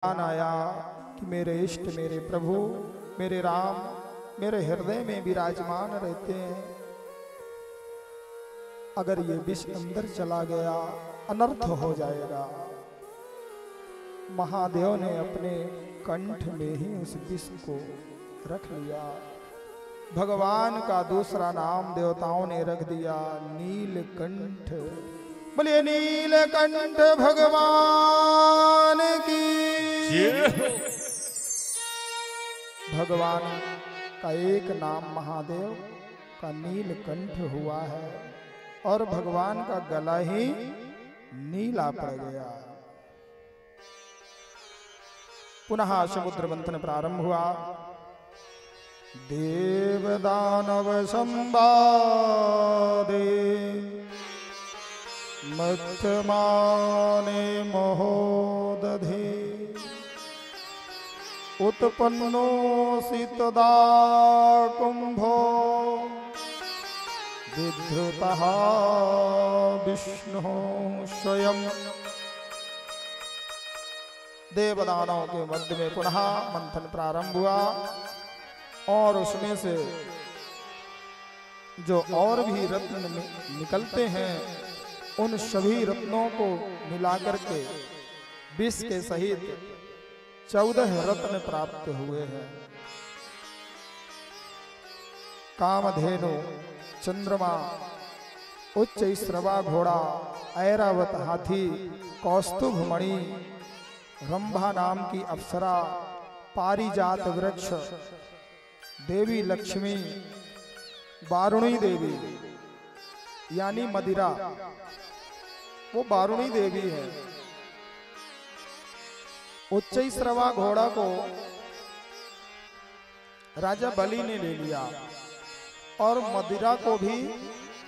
आया कि मेरे इष्ट मेरे प्रभु मेरे राम मेरे हृदय में विराजमान रहते हैं। अगर ये विष अंदर चला गया अनर्थ हो जाएगा। महादेव ने अपने कंठ में ही उस विष को रख लिया। भगवान का दूसरा नाम देवताओं ने रख दिया नीलकंठ। बोलिए नीलकंठ भगवान की। भगवान का एक नाम महादेव का नीलकंठ हुआ है और भगवान का गला ही नीला पड़ गया। पुनः समुद्र मंथन प्रारंभ हुआ। देव दानव संवादे मथमाने महोदधे उत्पन्नो तदा कुंभो विधृतः विष्णु स्वयं। देवदानों के मध्य में पुनः मंथन प्रारंभ हुआ और उसमें से जो और भी रत्न निकलते हैं उन सभी रत्नों को मिलाकर के विष के सहित 14 रत्न प्राप्त हुए हैं। कामधेनु, चंद्रमा, उच्च श्रवा घोड़ा, ऐरावत हाथी, कौस्तुभ मणि, रंभा नाम की अप्सरा, पारिजात वृक्ष, देवी लक्ष्मी, बारुणी देवी यानी मदिरा, वो बारुणी देवी है। उच्च श्रवा घोड़ा को राजा बलि ने ले लिया और मदिरा को भी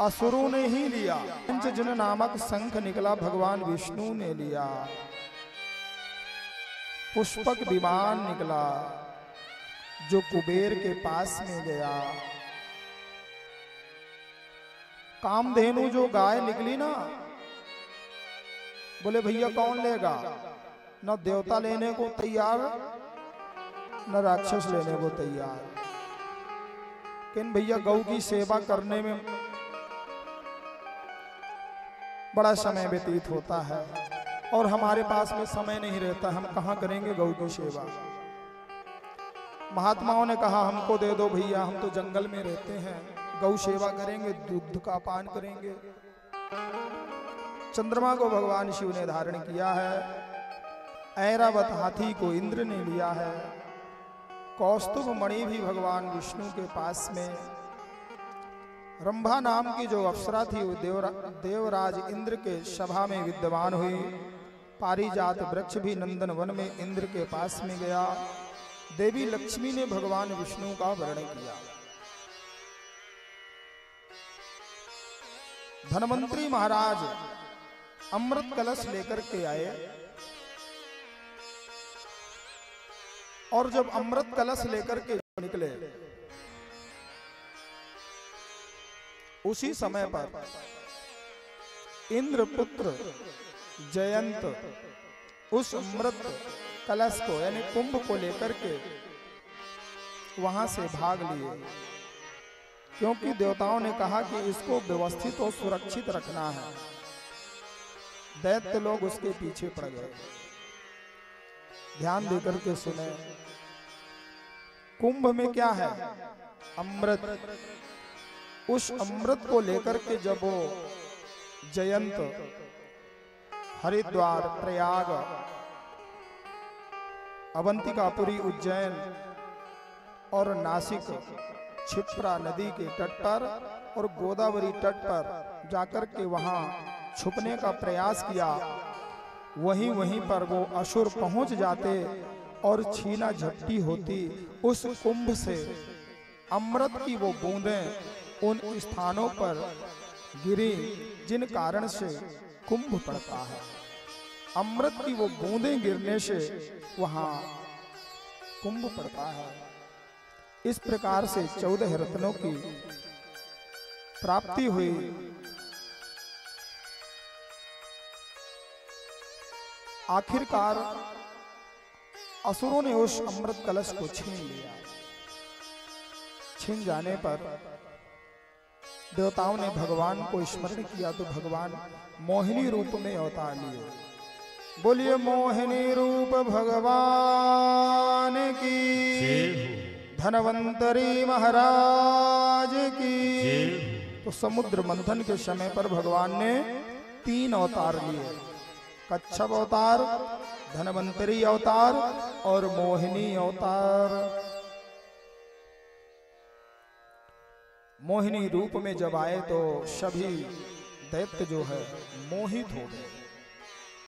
असुरों ने ही लिया। पंचजन नामक शंख निकला भगवान विष्णु ने लिया। पुष्पक विमान निकला जो कुबेर के पास में गया। कामधेनु जो गाय निकली ना, बोले भैया कौन लेगा? न देवता लेने को तैयार न राक्षस लेने को तैयार। किन भैया गौ की सेवा करने में बड़ा समय व्यतीत होता है और हमारे पास में समय नहीं रहता। हम कहाँ करेंगे गौ की सेवा? महात्माओं ने कहा हमको दे दो भैया, हम तो जंगल में रहते हैं, गौ सेवा करेंगे, दूध का पान करेंगे। चंद्रमा को भगवान शिव ने धारण किया है। ऐरावत हाथी को इंद्र ने लिया है। कौस्तुभ मणि भी भगवान विष्णु के पास में। रंभा नाम की जो अप्सरा थी वो देवराज इंद्र के सभा में विद्यमान हुई। पारिजात वृक्ष भी नंदन वन में इंद्र के पास में गया। देवी लक्ष्मी ने भगवान विष्णु का वर्णन किया। धनवंतरी महाराज अमृत कलश लेकर के आए और जब अमृत कलश लेकर के निकले उसी समय पर इंद्रपुत्र जयंत उस अमृत कलश को यानी कुंभ को लेकर के वहां से भाग लिए, क्योंकि देवताओं ने कहा कि इसको व्यवस्थित और सुरक्षित रखना है। दैत्य लोग उसके पीछे पड़ गए। ध्यान देकर के सुने, कुंभ में क्या है? अमृत। उस अमृत को लेकर के जब वो जयंत हरिद्वार, प्रयाग, अवंतिकापुरी, उज्जैन और नासिक, क्षिप्रा नदी के तट पर और गोदावरी तट पर जाकर के वहां छुपने का प्रयास किया, वहीं पर वो असुर पहुंच जाते और छीना झपटी होती उस कुंभ से। अमृत की वो बूंदें उन स्थानों पर गिरी जिन कारण से कुंभ पड़ता है। अमृत की वो बूंदें गिरने से वहां कुंभ पड़ता है। इस प्रकार से 14 रत्नों की प्राप्ति हुई। आखिरकार असुरों ने उस अमृत कलश को छीन लिया। छीन जाने पर देवताओं ने भगवान को स्मरण किया तो भगवान मोहिनी रूप में अवतार लिए। बोलिए मोहिनी रूप भगवान की, धनवंतरी महाराज की। तो समुद्र मंथन के समय पर भगवान ने 3 अवतार लिए, कच्छप अवतार, धनवंतरी अवतार और मोहिनी अवतार। मोहिनी रूप में जब आए तो सभी दैत्य जो है मोहित हो गए।